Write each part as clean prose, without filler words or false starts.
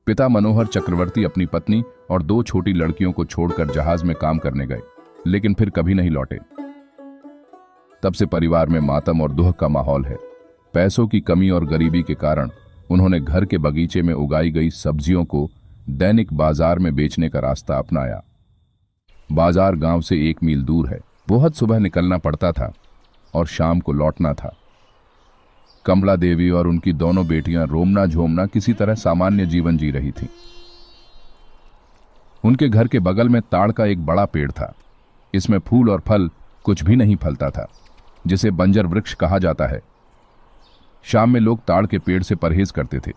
पिता मनोहर चक्रवर्ती अपनी पत्नी और 2 छोटी लड़कियों को छोड़कर जहाज में काम करने गए, लेकिन फिर कभी नहीं लौटे। तब से परिवार में मातम और दुख का माहौल है। पैसों की कमी और गरीबी के कारण उन्होंने घर के बगीचे में उगाई गई सब्जियों को दैनिक बाजार में बेचने का रास्ता अपनाया। बाजार गांव से 1 मील दूर है। बहुत सुबह निकलना पड़ता था और शाम को लौटना था। कमला देवी और उनकी दोनों बेटियां रोमना झोमना किसी तरह सामान्य जीवन जी रही थीं। उनके घर के बगल में ताड़ का एक बड़ा पेड़ था। इसमें फूल और फल कुछ भी नहीं फलता था, जिसे बंजर वृक्ष कहा जाता है। शाम में लोग ताड़ के पेड़ से परहेज करते थे।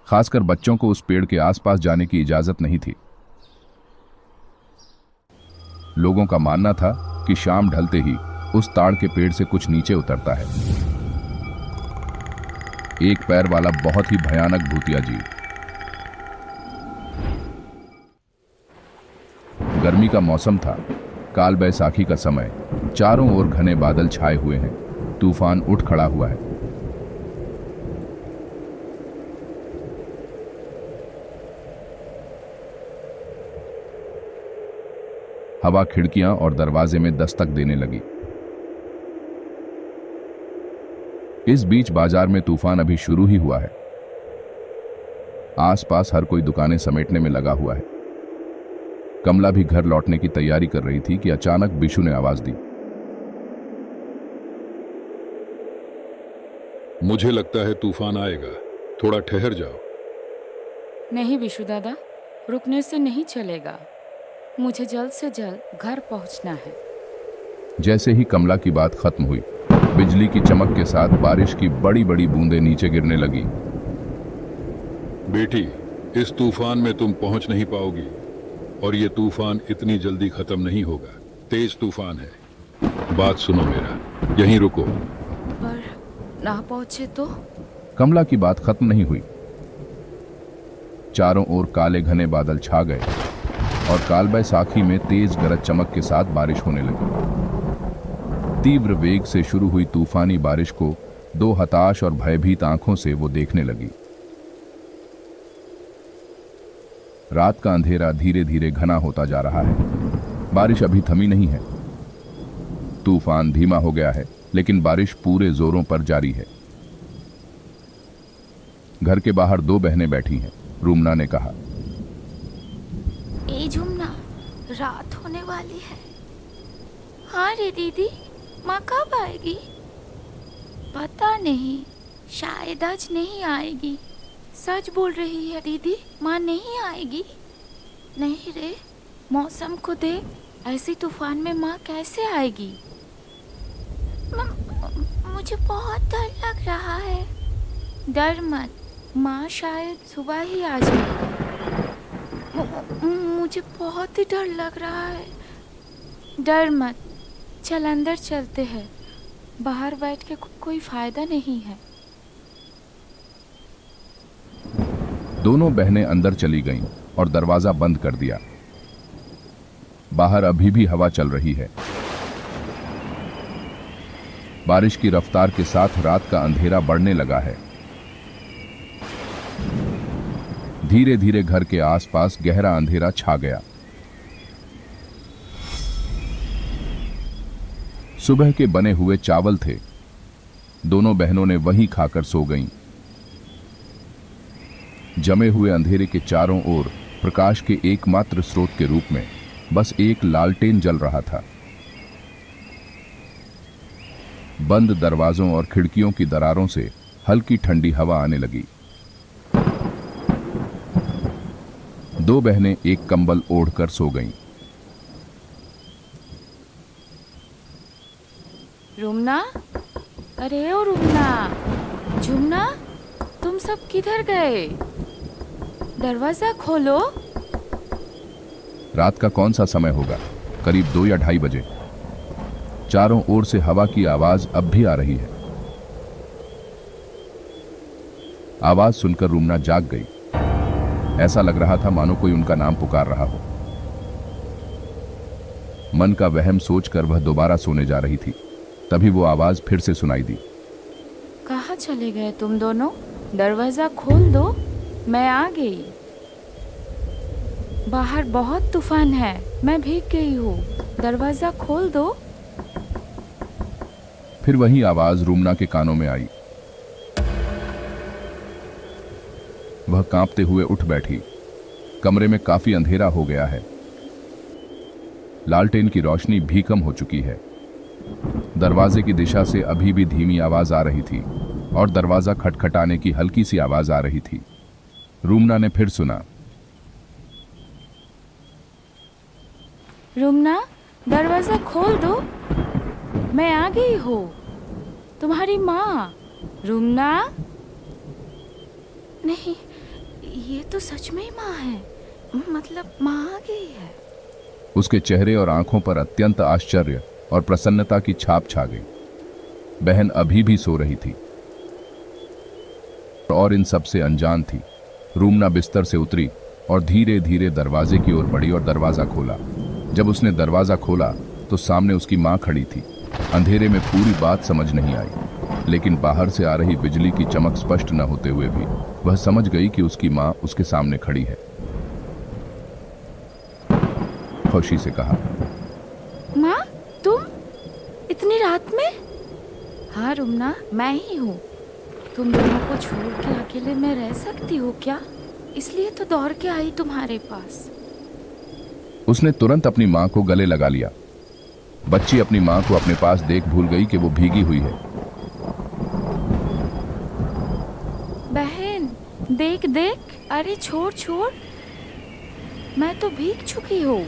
खासकर बच्चों को उस पेड़ के आसपास जाने की इजाजत नहीं थी। लोगों का मानना था कि शाम ढलते ही उस ताड़ के पेड़ से कुछ नीचे उतरता है। एक पैर वाला बहुत ही भयानक भूतिया जीव। गर्मी का मौसम था, काल बैसाखी का समय। चारों ओर घने बादल छाए हुए हैं। तूफान उठ खड़ा हुआ है। हवा खिड़कियां और दरवाजे में दस्तक देने लगी। इस बीच बाजार में तूफान अभी शुरू ही हुआ है। आसपास हर कोई दुकानें समेटने में लगा हुआ है। कमला भी घर लौटने की तैयारी कर रही थी कि अचानक बिशु ने आवाज दी। मुझे लगता है तूफान आएगा, थोड़ा ठहर जाओ। नहीं बिशु दादा, रुकने से नहीं चलेगा। मुझे जल्द से जल्द घर पहुंचना है। जैसे ही कमला की बात खत्म हुई, बिजली की चमक के साथ बारिश की बड़ी बड़ी बूंदें नीचे गिरने लगी। बेटी, इस तूफान में तुम पहुंच नहीं पाओगी और ये तूफान इतनी जल्दी खत्म नहीं होगा। तेज तूफान है। बात सुनो मेरा, यहीं रुको। पर ना पहुंचे तो? कमला की बात खत्म नहीं हुई। चारों ओर काले घने बादल छा गए और काल बैसाखी में तेज गरज चमक के साथ बारिश होने लगी। तीव्र वेग से शुरू हुई तूफानी बारिश को 2 हताश और भयभीत आंखों से वो देखने लगी। रात का अंधेरा धीरे धीरे घना होता जा रहा है। बारिश अभी थमी नहीं है। तूफान धीमा हो गया है, लेकिन बारिश पूरे जोरों पर जारी है। घर के बाहर 2 बहनें बैठी हैं। रूमना ने कहा, ए झुमना, रात होने वाली है। हाँ रे दीदी, माँ कब आएगी? पता नहीं, शायद आज नहीं आएगी। सच बोल रही है दीदी, माँ नहीं आएगी। नहीं रे, मौसम को देख, ऐसी तूफान में माँ कैसे आएगी? मुझे बहुत डर लग रहा है। डर मत, माँ शायद सुबह ही आ जाएगी। मुझे बहुत ही डर लग रहा है। डर मत, चल अंदर चलते हैं। बाहर बैठ के कोई फायदा नहीं है। दोनों बहनें अंदर चली गईं और दरवाजा बंद कर दिया। बाहर अभी भी हवा चल रही है। बारिश की रफ्तार के साथ रात का अंधेरा बढ़ने लगा है। धीरे धीरे घर के आसपास गहरा अंधेरा छा गया। सुबह के बने हुए चावल थे। दोनों बहनों ने वहीं खाकर सो गईं। जमे हुए अंधेरे के चारों ओर प्रकाश के एकमात्र स्रोत के रूप में बस एक लालटेन जल रहा था। बंद दरवाजों और खिड़कियों की दरारों से हल्की ठंडी हवा आने लगी। 2 बहनें एक कंबल ओढ़कर सो गईं। रुमना, अरे ओ रुमना, झुमना, तुम सब किधर गए? दरवाजा खोलो। रात का कौन सा समय होगा? करीब 2 या 2:30 बजे। चारों ओर से हवा की आवाज अब भी आ रही है। आवाज सुनकर रूमना जाग गई। ऐसा लग रहा था मानो कोई उनका नाम पुकार रहा हो। मन का वहम सोचकर वह दोबारा सोने जा रही थी। तभी वो आवाज फिर से सुनाई दी। कहाँ चले गए तुम दोनों? दरवाजा खोल दो। मैं आ गई। बाहर बहुत तूफान है, मैं भीग गई हूँ। दरवाजा खोल दो। फिर वही आवाज रूमना के कानों में आई। वह कांपते हुए उठ बैठी। कमरे में काफी अंधेरा हो गया है। लालटेन की रोशनी भी कम हो चुकी है। दरवाजे की दिशा से अभी भी धीमी आवाज आ रही थी और दरवाजा खटखटाने की हल्की सी आवाज आ रही थी। रूमना ने फिर सुना, रूमना, दरवाजा खोल दो। मैं आ गई हूँ, तुम्हारी माँ। रूमना। नहीं, ये तो सच में ही माँ है। मतलब माँ आ गई है। उसके चेहरे और आंखों पर अत्यंत आश्चर्य और प्रसन्नता की छाप छा गई। बहन अभी भी सो रही थी और इन सब से अनजान थी। रूमना बिस्तर से उतरी और धीरे धीरे दरवाजे की ओर बढ़ी और दरवाजा खोला। जब उसने दरवाजा खोला तो सामने उसकी माँ खड़ी थी। अंधेरे में पूरी बात समझ नहीं आई, लेकिन बाहर से आ रही बिजली की चमक स्पष्ट न होते हुए भी वह समझ गई कि उसकी माँ उसके सामने खड़ी है। खुशी से कहा, माँ, तुम इतनी रात में? हाँ रूमना, मैं ही हूँ। तुम दोनों को छोड़ के अकेले में रह सकती हो क्या? इसलिए तो दौड़ के आई तुम्हारे पास। उसने तुरंत अपनी माँ को गले लगा लिया। बच्ची अपनी माँ को अपने पास देख भूल गई कि वो भीगी हुई है। बहन, देख देख। अरे छोड़ छोड़, मैं तो भीग चुकी हूँ।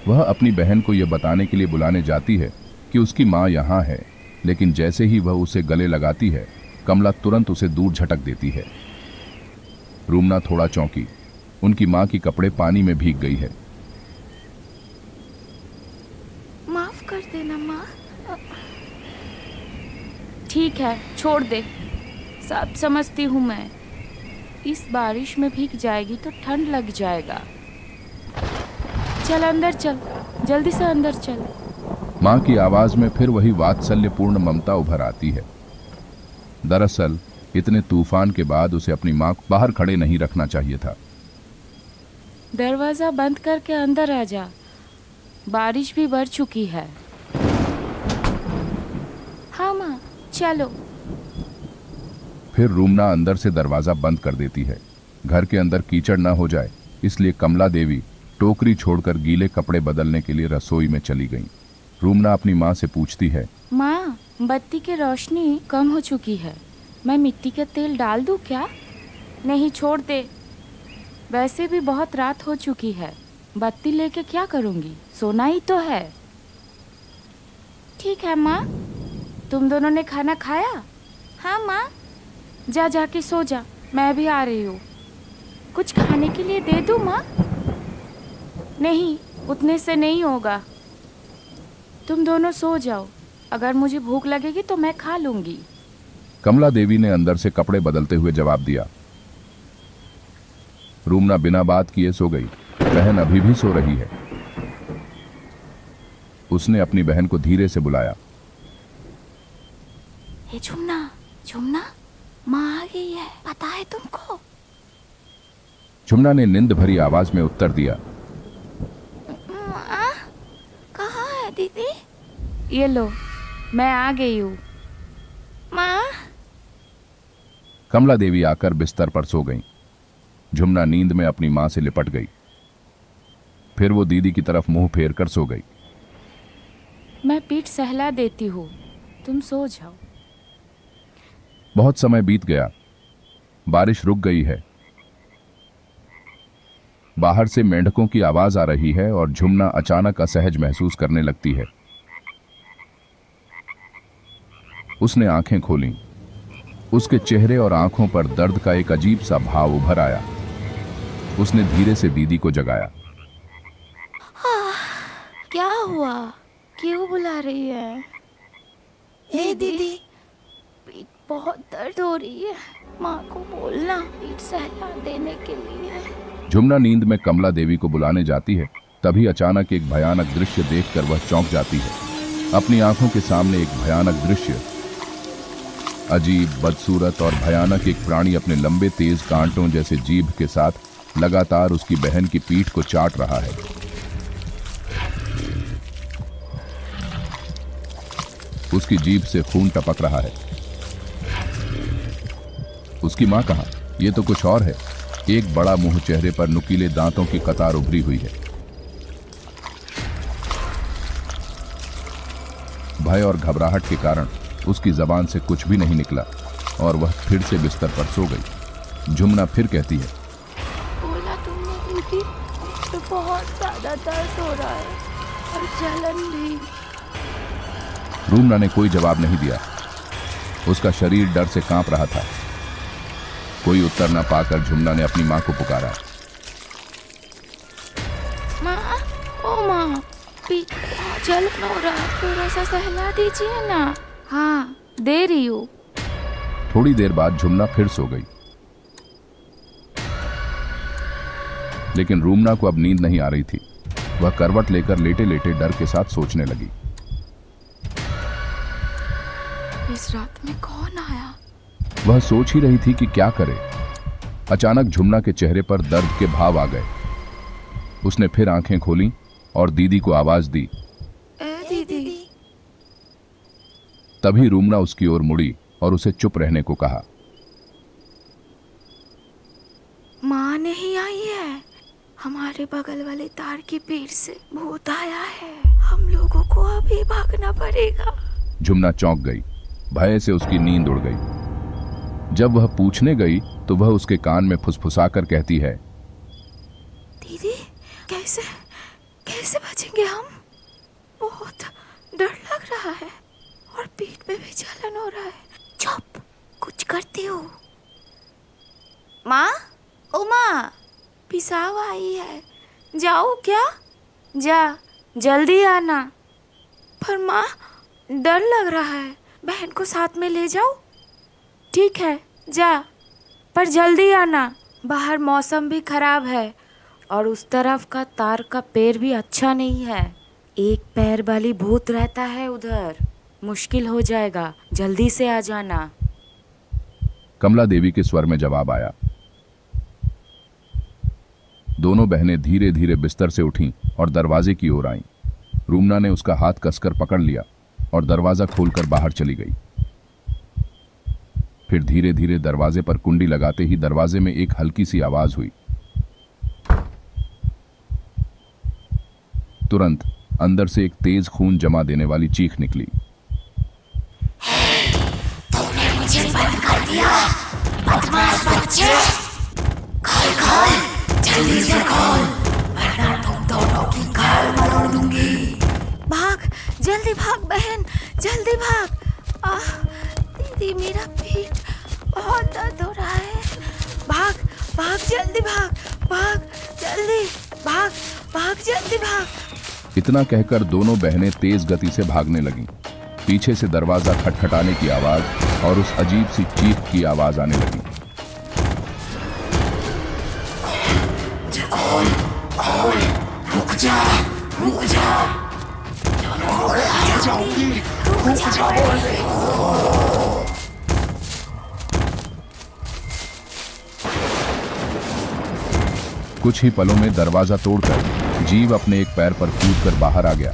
वह अपनी बहन को यह बताने के लिए बुलाने जाती है कि उसकी माँ यहाँ है, लेकिन जैसे ही वह उसे गले लगाती है, कमला तुरंत उसे दूर झटक देती है। रूमना थोड़ा चौंकी। उनकी माँ की कपड़े पानी में भीग गई है। माफ कर देना माँ। ठीक है, छोड़ दे। सब समझती हूँ मैं। इस बारिश में भीग जाएगी तो ठंड लग जाएगा। चल अंदर चल, जल्दी से अंदर चल। माँ की आवाज में फिर वही वात्सल्यपूर्ण ममता उभर आती है। दरअसल इतने तूफान के बाद उसे अपनी माँ को बाहर खड़े नहीं रखना चाहिए था। दरवाजा बंद करके अंदर आ जा। बारिश भी बढ़ चुकी है। हाँ माँ, चलो। फिर रूमना अंदर से दरवाजा बंद कर देती है। घर के अंदर कीचड़ न हो जाए, इसलिए कमला देवी टोकरी छोड़कर गीले कपड़े बदलने के लिए रसोई में चली गईं। रूमना अपनी माँ से पूछती है, माँ, बत्ती की रोशनी कम हो चुकी है। मैं मिट्टी का तेल डाल दूँ क्या? नहीं, छोड़ दे। वैसे भी बहुत रात हो चुकी है। बत्ती लेके क्या करूँगी? सोना ही तो है। ठीक है माँ। तुम दोनों ने खाना खाया? हाँ माँ। जा जाके सो जा, मैं भी आ रही हूँ। कुछ खाने के लिए दे दूँ माँ? नहीं, उतने से नहीं होगा। तुम दोनों सो जाओ। अगर मुझे भूख लगेगी तो मैं खा लूँगी। कमला देवी ने अंदर से कपड़े बदलते हुए जवाब दिया। रूमना बिना बात किए सो गई। बहन अभी भी सो रही है। उसने अपनी बहन को धीरे से बुलाया। हे झुमना, झुमना, माँ आ गई है, पता है तुमको? झुमना ने नींद भरी आवाज में उत्तर दिया। माँ, कहाँ है दीदी? ये लो, मैं आ गई हूँ। माँ। कमला देवी आकर बिस्तर पर सो गईं। झुमना नींद में अपनी मां से लिपट गई। फिर वो दीदी की तरफ मुंह फेर कर सो गई। मैं पीठ सहला देती हूँ, तुम सो जाओ। बहुत समय बीत गया। बारिश रुक गई है। बाहर से मेंढकों की आवाज आ रही है और झुमना अचानक असहज महसूस करने लगती है। उसने आंखें खोलीं। उसके चेहरे और आंखों पर दर्द का एक अजीब सा भाव उभर आया। उसने धीरे से दीदी को जगाया। क्या हुआ? क्यों बुला रही है? हे दीदी, पीठ बहुत दर्द हो रही है। माँ को बोलना पीठ सहला देने के लिए। झुमना नींद में कमला देवी को बुलाने जाती है, तभी अचानक एक भयानक दृश्य देखकर वह चौंक जाती है। अपनी आंखों के सामने एक भयानक दृश्य अजीब, बदसूरत और भयानक एक प्राणी अपने लंबे तेज कांटों जैसे जीभ के साथ लगातार उसकी बहन की पीठ को चाट रहा है। उसकी जीभ से खून टपक रहा है। उसकी मां कहां? यह तो कुछ और है। एक बड़ा मुंह, चेहरे पर नुकीले दांतों की कतार उभरी हुई है। भय और घबराहट के कारण उसकी जबान से कुछ भी नहीं निकला और वह फिर से बिस्तर पर सो गई। झुमना फिर कहती है, बोला तुमने दीदी, तो बहुत ज्यादा दर्द हो रहा है और जलन भी। रूमना ने कोई जवाब नहीं दिया। उसका शरीर डर से कांप रहा था। कोई उत्तर न पाकर झुमना ने अपनी मां को पुकारा। माँ, ओ माँ, जलन हो रहा है, थोड़ा सा सहला दीजिए ना। हाँ, दे रही हूँ। थोड़ी देर बाद झुमना फिर सो गई, लेकिन रूमना को अब नींद नहीं आ रही थी। वह करवट लेकर लेटे लेटे डर के साथ सोचने लगी। इस रात में कौन आया? वह सोच ही रही थी कि क्या करे। अचानक झुमना के चेहरे पर दर्द के भाव आ गए। उसने फिर आंखें खोलीं और दीदी को आवाज दी। दीदी। तभी रूमना उसकी ओर मुड़ी और उसे चुप रहने को कहा। माँ नहीं आई है। हमारे बगल वाले तार की पेड़ से भूत आया है। हम लोगों को अभी भागना पड़ेगा। झुमना चौंक गई। भय से उसकी नींद उड़ गई। जब वह पूछने गई तो वह उसके कान में फुसफुसाकर कहती है, दीदी, कैसे कैसे बचेंगे हम? बहुत डर लग रहा है और पीठ में भी जलन हो रहा है। चुप, कुछ करती हो। माँ, ओ माँ, पिसाव आई है। जाओ क्या? जा, जल्दी आना। पर माँ, डर लग रहा है। बहन को साथ में ले जाओ। ठीक है, जा, पर जल्दी आना। बाहर मौसम भी खराब है और उस तरफ का तार का पेड़ भी अच्छा नहीं है। एक पैर वाली भूत रहता है उधर। मुश्किल हो जाएगा, जल्दी से आ जाना। कमला देवी के स्वर में जवाब आया। दोनों बहनें धीरे धीरे बिस्तर से उठीं और दरवाजे की ओर आईं। रूमना ने उसका हाथ कसकर पकड़ लिया और दरवाजा खोलकर बाहर चली गई। फिर धीरे धीरे दरवाजे पर कुंडी लगाते ही दरवाजे में एक हल्की सी आवाज हुई। तुरंत अंदर से एक तेज खून जमा देने वाली चीख निकली। तुमने मुझे बंद कर दिया, बदमाश बच्चे। खोल खोल, जल्दी से खोल, वरना तुम दोनों की गाल मरोड़ दूंगी। भाग, जल्दी भाग बहन, जल्दी भाग। दीदी, मेरा पीठ बहुत दर्द हो रहा है। भाग भाग, जल्दी भाग, भाग जल्दी, भाग भाग, जल्दी भाग। इतना कहकर दोनों बहनें तेज गति से भागने लगीं। पीछे से दरवाजा खटखटाने की आवाज और उस अजीब सी चीख की आवाज आने लगी। खोल खोल, रुक जा, रुक जा। आ जाओगी, रुक जाओ। कुछ ही पलों में दरवाजा तोड़कर जीव अपने एक पैर पर कूदकर बाहर आ गया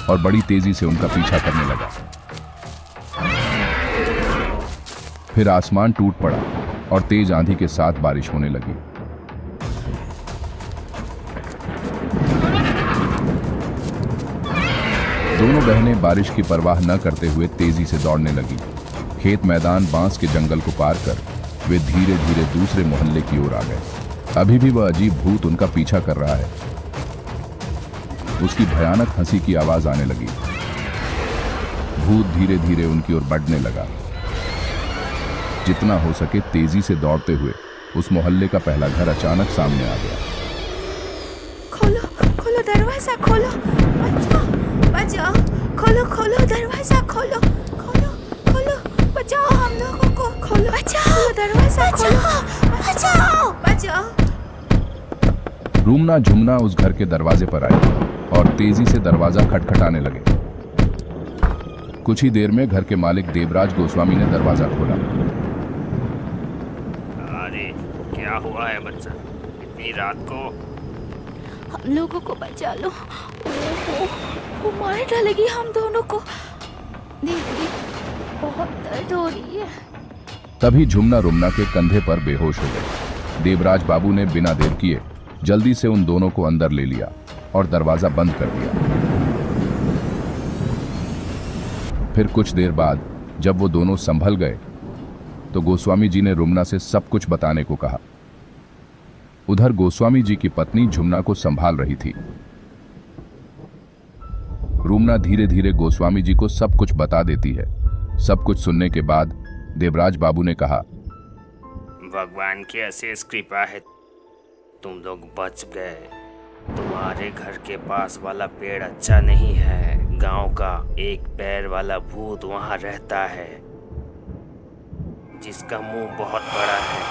और बड़ी तेजी से उनका पीछा करने लगा। फिर आसमान टूट पड़ा और तेज आंधी के साथ बारिश होने लगी। दोनों बहनें बारिश की परवाह न करते हुए तेजी से दौड़ने लगी। खेत, मैदान, बांस के जंगल को पार कर वे धीरे धीरे दूसरे मोहल्ले की ओर आ गए। अभी भी वह अजीब भूत उनका पीछा कर रहा है। उसकी भयानक हंसी की आवाज आने लगी। भूत धीरे धीरे उनकी ओर बढ़ने लगा। जितना हो सके तेजी से दौड़ते हुए उस मोहल्ले का पहला घर अचानक सामने आ गया। खोलो खोलो, दरवाजा खोलो, बचाओ बचाओ, खोलो खोलो, दरवाजा खोलो, खोलो खोलो, बचाओ हम लोगों को, खोलो, बचाओ दरवाजा, खोलो, बचाओ बचाओ। रूमना झुमना उस घर के दरवाजे पर आए और तेजी से दरवाजा खटखटाने लगे। कुछ ही देर में घर के मालिक देवराज गोस्वामी ने दरवाजा खोला। अरे क्या हुआ है बच्चा, इतनी रात को? हम लोगों को बचा लो, वो मार डालेगी हम दोनों को। दीदी बहुत दर्द हो रही है। तभी झुमना रुमना के कंधे पर बेहोश हो गए। देवराज बाबू ने बिना देर किए जल्दी से उन दोनों को अंदर ले लिया और दरवाजा बंद कर दिया। फिर कुछ देर बाद जब वो दोनों संभल गए तो गोस्वामी जी ने रुमना से सब कुछ बताने को कहा। उधर गोस्वामी जी की पत्नी झुमना को संभाल रही थी। रुमना धीरे धीरे गोस्वामी जी को सब कुछ बता देती है। सब कुछ सुनने के बाद देवराज बाबू ने कहा, भगवान की अशेष कृपा है, तुम लोग बच गए। तुम्हारे घर के पास वाला पेड़ अच्छा नहीं है। गांव का एक पैर वाला भूत वहां रहता है, जिसका मुंह बहुत बड़ा है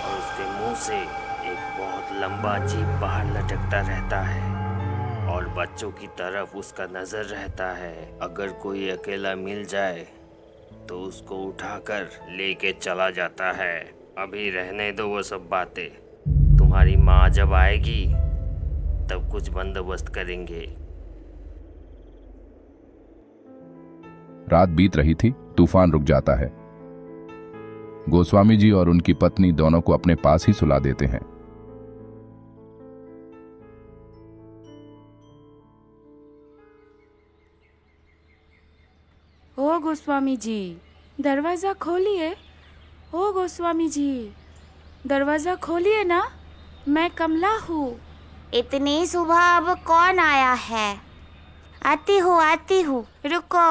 और उसके मुंह से एक बहुत लंबा जीभ बाहर लटकता रहता है और बच्चों की तरफ उसका नजर रहता है। अगर कोई अकेला मिल जाए तो उसको उठाकर लेके चला जाता है। अभी रहने दो वो सब बातें, तुम्हारी माँ जब आएगी तब कुछ बंदोबस्त करेंगे। रात बीत रही थी, तूफान रुक जाता है। गोस्वामी जी और उनकी पत्नी दोनों को अपने पास ही सुला देते हैं। ओ गोस्वामी जी, दरवाजा खोलिए। ओ गोस्वामी जी, दरवाजा खोलिए ना, मैं कमला हूँ। इतनी सुबह अब कौन आया है? आती हूँ, रुको।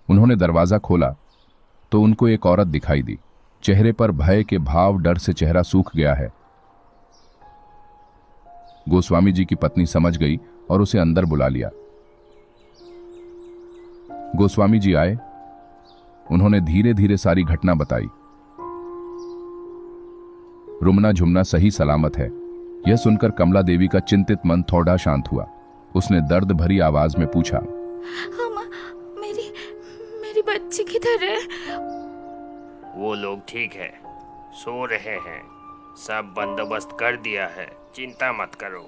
उन्होंने दरवाजा खोला तो उनको एक औरत दिखाई दी। चेहरे पर भय के भाव, डर से चेहरा सूख गया है। गोस्वामी जी की पत्नी समझ गई और उसे अंदर बुला लिया। गोस्वामी जी आए। उन्होंने धीरे धीरे सारी घटना बताई। रुमना झुमना सही सलामत है, यह सुनकर कमला देवी का चिंतित मन थोड़ा शांत हुआ। उसने दर्द भरी आवाज में पूछा, मेरी बच्ची किधर है? वो लोग ठीक है, सो रहे हैं। सब बंदोबस्त कर दिया है, चिंता मत करो।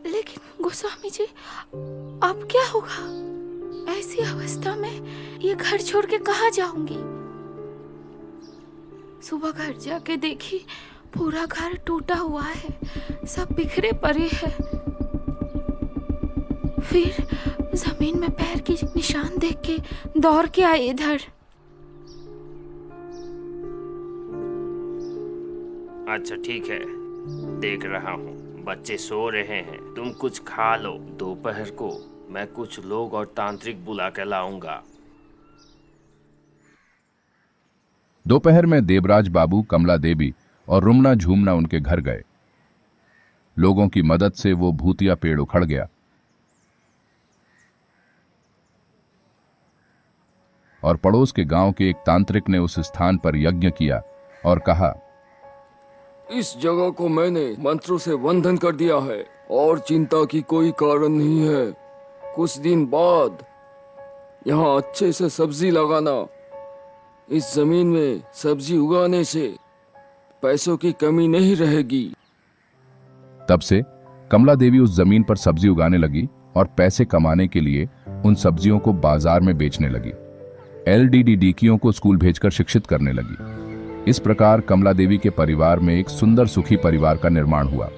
लेकिन गोस्वामी जी, अब क्या होगा? ऐसी अवस्था में ये घर छोड़ के कहाँ जाऊंगी? सुबह घर जाके देखी, पूरा घर टूटा हुआ है, सब बिखरे पड़े हैं। फिर जमीन में पैर की निशान देख के दौड़ के आए इधर। अच्छा ठीक है, देख रहा हूँ। बच्चे सो रहे हैं, तुम कुछ खा लो। दोपहर को मैं कुछ लोग और तांत्रिक बुला के लाऊंगा। दोपहर में देवराज बाबू, कमला देवी और रुमना झूमना उनके घर गए। लोगों की मदद से वो भूतिया पेड़ उखड़ गया और पड़ोस के गांव के एक तांत्रिक ने उस स्थान पर यज्ञ किया और कहा, इस जगह को मैंने मंत्रों से बंधन कर दिया है और चिंता की कोई कारण नहीं है। कुछ दिन बाद यहाँ अच्छे से सब्जी लगाना। इस जमीन में सब्जी उगाने से पैसों की कमी नहीं रहेगी। तब से कमला देवी उस जमीन पर सब्जी उगाने लगी और पैसे कमाने के लिए उन सब्जियों को बाजार में बेचने लगी। LDDDकियों को स्कूल भेजकर शिक्षित करने लगी। इस प्रकार कमला देवी के परिवार में एक सुंदर सुखी परिवार का निर्माण हुआ।